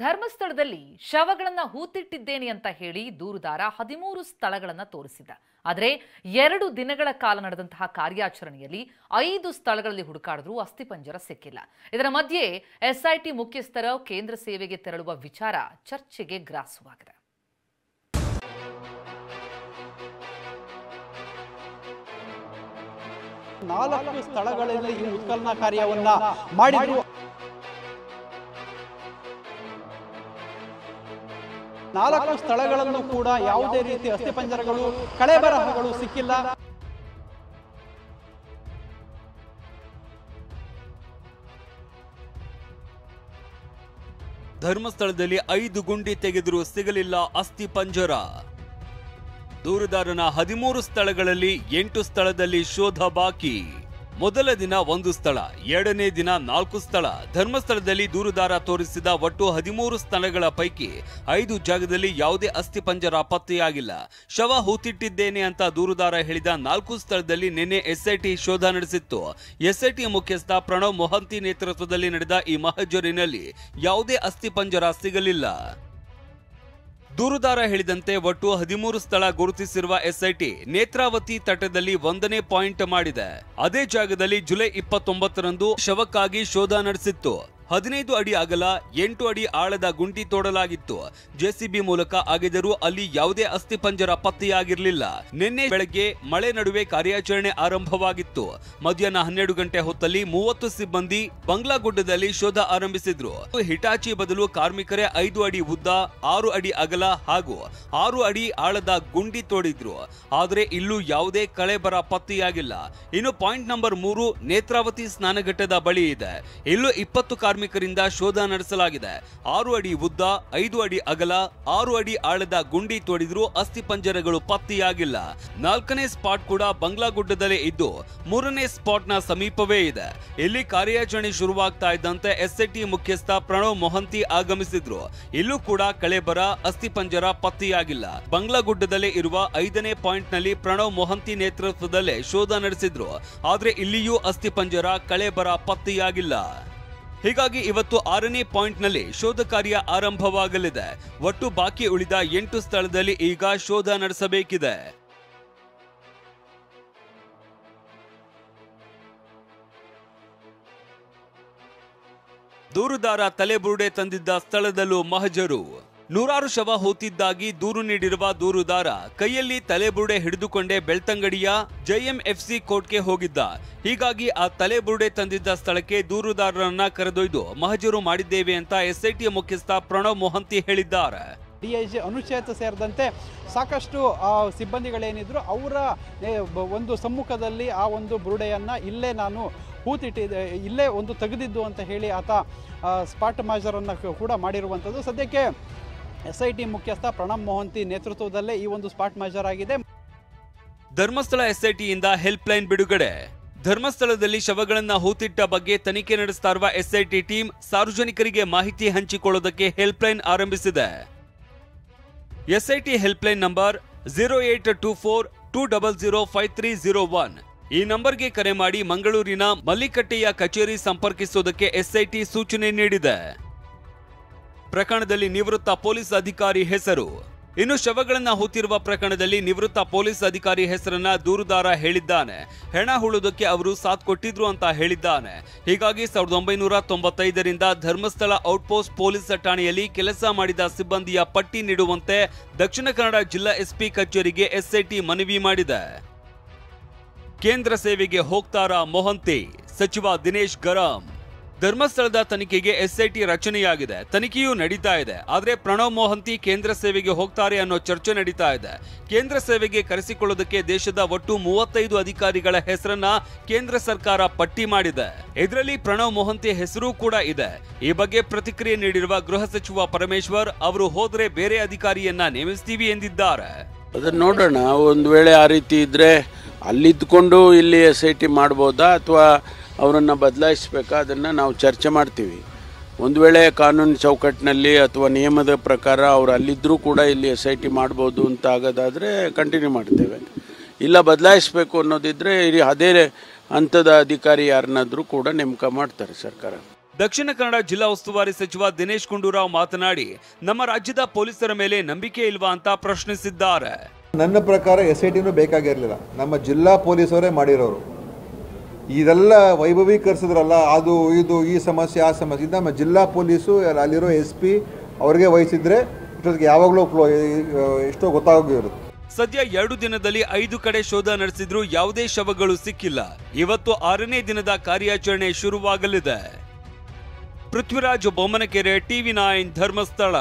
ಧರ್ಮಸ್ಥಳದಲ್ಲಿ ಶವಗಳನ್ನು ಹೂತಿಟ್ಟಿದ್ದೇನೆ ಅಂತ ಹೇಳಿ ದೂರುದಾರ 13 ಸ್ಥಳಗಳನ್ನು ತೋರಿಸಿದ್ದ. ಆದರೆ 2 ದಿನಗಳ ಕಾಲ ನಡೆದಂತಹ ಕಾರ್ಯಾಚರಣೆಯಲ್ಲಿ 5 ಸ್ಥಳಗಳಲ್ಲಿ ಹುಡುಕಾಡಿದ್ರೂ ಅಸ್ಥಿಪಂಜರ ಸಿಕ್ಕಿಲ್ಲ. ಇದರ ಮಧ್ಯೆ ಎಸ್ಐಟಿ ಮುಖ್ಯಸ್ಥರ ಕೇಂದ್ರ ಸೇವೆಗೆ ತೆರಳುವ ವಿಚಾರ ಚರ್ಚೆಗೆ ಗ್ರಾಸವಾಗಿದೆ. ನಾಲ್ಕು ಸ್ಥಳಗಳಲ್ಲಿ ಈ ಉತ್ಖನನ ಕಾರ್ಯವನ್ನ ಮಾಡಿದ್ರು. 4 ಸ್ಥಳಗಳನ್ನು ಕೂಡ ಯಾವುದೇ ರೀತಿ ಅಸ್ಥಿಪಂಜರಗಳು ಕಳೆಬರಹಗಳು ಸಿಕ್ಕಿಲ್ಲ. ಧರ್ಮಸ್ಥಳದಲ್ಲಿ 5 ಗುಂಡಿ ತೆಗೆದರೂ ಸಿಗಲಿಲ್ಲ ಅಸ್ಥಿಪಂಜರ. ದೂರುದಾರನ 13 ಸ್ಥಳಗಳಲ್ಲಿ 8 ಸ್ಥಳದಲ್ಲಿ ಶೋಧ ಬಾಕಿ. ಮೊದಲ ದಿನ 1 ಸ್ಥಳ, ಎರಡನೇ ದಿನ 4 ಸ್ಥಳ. ಧರ್ಮಸ್ಥಳದಲ್ಲಿ ದೂರುದಾರ ತೋರಿಸಿದ ಒಟ್ಟು 13 ಸ್ಥಳಗಳ ಪೈಕಿ 5 ಜಾಗದಲ್ಲಿ ಯಾವುದೇ ಅಸ್ಥಿಪಂಜರ ಪತ್ತೆಯಾಗಿಲ್ಲ. ಶವ ಹೂತಿಟ್ಟಿದ್ದೇನೆ ಅಂತ ದೂರುದಾರ ಹೇಳಿದ 4 ಸ್ಥಳದಲ್ಲಿ ನಿನ್ನೆ ಎಸ್ಐಟಿ ಶೋಧ ನಡೆಸಿತ್ತು. ಎಸ್ಐಟಿ ಮುಖ್ಯಸ್ಥ ಪ್ರಣವ್ ಮೊಹಂತಿ ನೇತೃತ್ವದಲ್ಲಿ ನಡೆದ ಈ ಮಹಜರಿನಲ್ಲಿ ಯಾವುದೇ ಅಸ್ಥಿಪಂಜರ ಸಿಗಲಿಲ್ಲ. ದೂರುದಾರ ಹೇಳಿದಂತೆ ಒಟ್ಟು 13 ಸ್ಥಳ ಗುರುತಿಸಿರುವ ಎಸ್ಐಟಿ ನೇತ್ರಾವತಿ ತಟದಲ್ಲಿ 1ನೇ ಪಾಯಿಂಟ್ ಮಾಡಿದೆ. ಅದೇ ಜಾಗದಲ್ಲಿ ಜುಲೈ 29ರಂದು ಶವಕ್ಕಾಗಿ ಶೋಧ ನಡೆಸಿತ್ತು. 15 ಅಡಿ ಅಗಲ 8 ಅಡಿ ಆಳದ ಗುಂಡಿ ತೋಡಲಾಗಿತ್ತು. ಜೆಸಿಬಿ ಮೂಲಕ ಅಗೆದರೂ ಅಲ್ಲಿ ಯಾವುದೇ ಅಸ್ಥಿಪಂಜರ ಪತ್ತೆಯಾಗಿರಲಿಲ್ಲ. ನಿನ್ನೆ ಬೆಳಗ್ಗೆ ಮಳೆ ನಡುವೆ ಕಾರ್ಯಾಚರಣೆ ಆರಂಭವಾಗಿತ್ತು. ಮಧ್ಯಾಹ್ನ 12 ಗಂಟೆ ಹೊತ್ತಲ್ಲಿ 30 ಸಿಬ್ಬಂದಿ ಬಂಗ್ಲಾಗುಡ್ಡದಲ್ಲಿ ಶೋಧ ಆರಂಭಿಸಿದ್ರು. ಹಿಟಾಚಿ ಬದಲು ಕಾರ್ಮಿಕರೇ 5 ಅಡಿ ಉದ್ದ, 6 ಅಡಿ ಅಗಲ ಹಾಗೂ 6 ಅಡಿ ಆಳದ ಗುಂಡಿ ತೋಡಿದ್ರು. ಆದರೆ ಇಲ್ಲೂ ಯಾವುದೇ ಕಳೆಬರ ಪತ್ತೆಯಾಗಿಲ್ಲ. ಇನ್ನು ಪಾಯಿಂಟ್ ನಂಬರ್ 3 ನೇತ್ರಾವತಿ ಸ್ನಾನಘಟ್ಟದ ಬಳಿ ಇದೆ. ಇಲ್ಲೂ 20 ಕಾರ್ಮಿಕರಿಂದ ಶೋಧ ನಡೆಸಲಾಗಿದೆ. 6 ಅಡಿ ಉದ್ದ, 5 ಅಡಿ ಅಗಲ, 6 ಅಡಿ ಆಳದ ಗುಂಡಿ ತೋಡಿದ್ರೂ ಅಸ್ಥಿಪಂಜರಗಳು ಪತ್ತೆಯಾಗಿಲ್ಲ. 4ನೇ ಸ್ಪಾಟ್ ಕೂಡ ಬಂಗ್ಲಾಗುಡ್ಡದಲ್ಲೇ ಇದ್ದು 3ನೇ ಸ್ಪಾಟ್ ನ ಸಮೀಪವೇ ಇದೆ. ಇಲ್ಲಿ ಕಾರ್ಯಾಚರಣೆ ಶುರುವಾಗ್ತಾ ಇದ್ದಂತೆ ಎಸ್ಐಟಿ ಮುಖ್ಯಸ್ಥ ಪ್ರಣವ್ ಮೊಹಂತಿ ಆಗಮಿಸಿದ್ರು. ಇಲ್ಲೂ ಕೂಡ ಕಳೆಬರ, ಅಸ್ಥಿಪಂಜರ ಪತ್ತೆಯಾಗಿಲ್ಲ. ಬಂಗ್ಲಾಗುಡ್ಡದಲ್ಲೇ ಇರುವ 5ನೇ ಪಾಯಿಂಟ್ ನಲ್ಲಿ ಪ್ರಣವ್ ಮೊಹಂತಿ ನೇತೃತ್ವದಲ್ಲೇ ಶೋಧ ನಡೆಸಿದ್ರು. ಆದ್ರೆ ಇಲ್ಲಿಯೂ ಅಸ್ಥಿಪಂಜರ, ಕಳೆಬರ ಪತ್ತೆಯಾಗಿಲ್ಲ. ಹೀಗಾಗಿ ಇವತ್ತು 6ನೇ ಪಾಯಿಂಟ್ ನಲ್ಲಿ ಶೋಧ ಕಾರ್ಯ ಆರಂಭವಾಗಲಿದೆ. ಒಟ್ಟು ಬಾಕಿ ಉಳಿದ 8 ಸ್ಥಳದಲ್ಲಿ ಈಗ ಶೋಧ ನಡೆಸಬೇಕಿದೆ. ದೂರುದಾರ ತಲೆಬುರುಡೆ ತಂದಿದ್ದ ಸ್ಥಳದಲ್ಲೂ ಮಹಜರು. 100 ಶವ ಹೂತಿದ್ದಾಗಿ ದೂರು ನೀಡಿರುವ ದೂರುದಾರ ಕೈಯಲ್ಲಿ ತಲೆಬುರುಡೆ ಹಿಡಿದುಕೊಂಡೇ ಬೆಳ್ತಂಗಡಿಯ JMFC ಕೋರ್ಟ್ಗೆ ಹೋಗಿದ್ದ. ಹೀಗಾಗಿ ಆ ತಲೆಬುರುಡೆ ತಂದಿದ್ದ ಸ್ಥಳಕ್ಕೆ ದೂರುದಾರರನ್ನ ಕರೆದೊಯ್ದು ಮಹಜರು ಮಾಡಿದ್ದೇವೆ ಅಂತ ಎಸ್ಐಟಿ ಮುಖ್ಯಸ್ಥ ಪ್ರಣವ್ ಮೊಹಂತಿ ಹೇಳಿದ್ದಾರೆ. DIG ಅನುಚೇತ ಸೇರಿದಂತೆ ಸಾಕಷ್ಟು ಸಿಬ್ಬಂದಿಗಳೇನಿದ್ರು ಅವರ ಒಂದು ಸಮ್ಮುಖದಲ್ಲಿ ಆ ಒಂದು ಬುರುಡೆಯನ್ನು ಇಲ್ಲೇ ನಾನು ಹೂತಿಟ್ಟಿದ್ದೆ, ಇಲ್ಲೇ ಒಂದು ತೆಗೆದಿದ್ದು ಅಂತ ಹೇಳಿ ಆತ ಸ್ಪಾಟ್ ಮಾಜರನ್ನು ಕೂಡ ಮಾಡಿರುವಂಥದ್ದು. ಸದ್ಯಕ್ಕೆ ಎಸ್ಐಟಿ ಮುಖ್ಯಸ್ಥ ಪ್ರಣವ್ ಮೊಹಂತಿ ನೇತೃತ್ವದಲ್ಲೇ ಈ ಒಂದು ಸ್ಪಾಟ್ ಮಾಜರ್ ಆಗಿದೆ. ಧರ್ಮಸ್ಥಳ ಎಸ್ಐಟಿಯಿಂದ ಹೆಲ್ಪ್ ಲೈನ್ ಬಿಡುಗಡೆ. ಧರ್ಮಸ್ಥಳದಲ್ಲಿ ಶವಗಳನ್ನ ಹೂತಿಟ್ಟ ಬಗ್ಗೆ ತನಿಖೆ ನಡೆಸ್ತಾ ಇರುವ ಎಸ್ಐಟಿ ಟೀಮ್ ಸಾರ್ವಜನಿಕರಿಗೆ ಮಾಹಿತಿ ಹಂಚಿಕೊಳ್ಳೋದಕ್ಕೆ ಹೆಲ್ಪ್ ಲೈನ್ ಆರಂಭಿಸಿದೆ. SIT help line number 082420053001. ಈ ನಂಬರ್ಗೆ ಕರೆ ಮಾಡಿ ಮಂಗಳೂರಿನ ಮಲ್ಲಿಕಟ್ಟೆಯ ಕಚೇರಿ ಸಂಪರ್ಕಿಸುವುದಕ್ಕೆ ಎಸ್ಐಟಿ ಸೂಚನೆ ನೀಡಿದೆ. ಪ್ರಕರಣದಲ್ಲಿ ನಿವೃತ್ತ ಪೊಲೀಸ್ ಅಧಿಕಾರಿ ಹೆಸರು. ಇನ್ನು ಶವಗಳನ್ನ ಹೂತಿರುವ ಪ್ರಕರಣದಲ್ಲಿ ನಿವೃತ್ತ ಪೊಲೀಸ್ ಅಧಿಕಾರಿ ಹೆಸರನ್ನ ದೂರುದಾರ ಹೇಳಿದ್ದಾನೆ. ಹೆಣ ಹೂಳುವುದಕ್ಕೆ ಅವರು ಸಾಥ್ ಕೊಟ್ಟಿದ್ರು ಅಂತ ಹೇಳಿದ್ದಾನೆ. ಹೀಗಾಗಿ 1995ರಿಂದ ಧರ್ಮಸ್ಥಳ ಔಟ್ಪೋಸ್ಟ್ ಪೊಲೀಸ್ ಠಾಣೆಯಲ್ಲಿ ಕೆಲಸ ಮಾಡಿದ ಸಿಬ್ಬಂದಿಯ ಪಟ್ಟಿ ನೀಡುವಂತೆ ದಕ್ಷಿಣ ಕನ್ನಡ ಜಿಲ್ಲಾ SP ಕಚೇರಿಗೆ ಎಸ್ಐಟಿ ಮನವಿ ಮಾಡಿದೆ. ಕೇಂದ್ರ ಸೇವೆಗೆ ಹೋಗ್ತಾರಾ ಮೊಹಂತಿ? ಸಚಿವ ದಿನೇಶ್ ಗರಂ. ಧರ್ಮಸ್ಥಳದ ತನಿಖೆಗೆ ಎಸ್ಐಟಿ ರಚನೆಯಾಗಿದೆ. ತನಿಖೆಯೂ ನಡೀತಾ ಇದೆ. ಆದ್ರೆ ಪ್ರಣವ್ ಮೊಹಂತಿ ಕೇಂದ್ರ ಸೇವೆಗೆ ಹೋಗ್ತಾರೆ ಅನ್ನೋ ಚರ್ಚೆ ನಡೀತಾ ಇದೆ. ಕೇಂದ್ರ ಸೇವೆಗೆ ಕರೆಸಿಕೊಳ್ಳೋದಕ್ಕೆ ದೇಶದ ಒಟ್ಟು 35 ಅಧಿಕಾರಿಗಳ ಹೆಸರನ್ನ ಕೇಂದ್ರ ಸರ್ಕಾರ ಪಟ್ಟಿ ಮಾಡಿದೆ. ಇದರಲ್ಲಿ ಪ್ರಣವ್ ಮೊಹಂತಿ ಹೆಸರು ಕೂಡ ಇದೆ. ಈ ಬಗ್ಗೆ ಪ್ರತಿಕ್ರಿಯೆ ನೀಡಿರುವ ಗೃಹ ಸಚಿವ ಪರಮೇಶ್ವರ್ ಅವರು ಹೋದ್ರೆ ಬೇರೆ ಅಧಿಕಾರಿಯನ್ನ ನೇಮಿಸ್ತೀವಿ ಎಂದಿದ್ದಾರೆ. ಅದನ್ನ ನೋಡೋಣ. ಒಂದು ವೇಳೆ ಆ ರೀತಿ ಇದ್ರೆ ಅಲ್ಲಿದ್ದುಕೊಂಡು ಇಲ್ಲಿ ಎಸ್ಐಟಿ ಮಾಡ್ಬೋದಾ ಅಥವಾ ಅವರನ್ನು ಬದಲಾಯಿಸಬೇಕಾ, ಅದನ್ನು ನಾವು ಚರ್ಚೆ ಮಾಡ್ತೀವಿ. ಒಂದು ವೇಳೆ ಕಾನೂನು ಚೌಕಟ್ಟಿನಲ್ಲಿ ಅಥವಾ ನಿಯಮದ ಪ್ರಕಾರ ಅವರು ಅಲ್ಲಿದ್ದರೂ ಕೂಡ ಇಲ್ಲಿ ಎಸ್ಐಟಿ ಮಾಡ್ಬೋದು ಅಂತ ಆಗೋದಾದರೆ ಕಂಟಿನ್ಯೂ ಮಾಡ್ತೇವೆ. ಇಲ್ಲ ಬದಲಾಯಿಸಬೇಕು ಅನ್ನೋದಿದ್ರೆ ಅದೇ ಹಂತದ ಅಧಿಕಾರಿ ಯಾರನ್ನಾದರೂ ಕೂಡ ನೇಮಕ ಮಾಡ್ತಾರೆ ಸರ್ಕಾರ. ದಕ್ಷಿಣ ಕನ್ನಡ ಜಿಲ್ಲಾ ಉಸ್ತುವಾರಿ ಸಚಿವ ದಿನೇಶ್ ಗುಂಡೂರಾವ್ ಮಾತನಾಡಿ, ನಮ್ಮ ರಾಜ್ಯದ ಪೊಲೀಸರ ಮೇಲೆ ನಂಬಿಕೆ ಇಲ್ವಾ ಅಂತ ಪ್ರಶ್ನಿಸಿದ್ದಾರೆ. ನನ್ನ ಪ್ರಕಾರ SITನೂ ಬೇಕಾಗಿರಲಿಲ್ಲ, ನಮ್ಮ ಜಿಲ್ಲಾ ಪೊಲೀಸರೇ ಮಾಡಿರೋರು. ಇದೆಲ್ಲ ವೈಭವೀಕರಿಸಿದ್ರಲ್ಲ, ಅದು ಇದು ಈ ಸಮಸ್ಯೆ ಆ ಸಮಸ್ಯೆ, ಇದು ನಮ್ಮ ಜಿಲ್ಲಾ ಪೊಲೀಸು ಅಲ್ಲಿರೋ SP ಅವ್ರಿಗೆ ವಹಿಸಿದ್ರೆ ಇಷ್ಟೊತ್ತಿಗೆ ಯಾವಾಗಲೂ ಎಷ್ಟೋ ಗೊತ್ತಾಗಿರುತ್ತೆ. ಸದ್ಯ 2 ದಿನದಲ್ಲಿ 5 ಕಡೆ ಶೋಧ ನಡೆಸಿದ್ರೂ ಯಾವುದೇ ಶವಗಳು ಸಿಕ್ಕಿಲ್ಲ. ಇವತ್ತು 6ನೇ ದಿನದ ಕಾರ್ಯಾಚರಣೆ ಶುರುವಾಗಲಿದೆ. ಪೃಥ್ವಿರಾಜ್ ಬೊಮ್ಮನಕೆರೆ, TV9 ಧರ್ಮಸ್ಥಳ.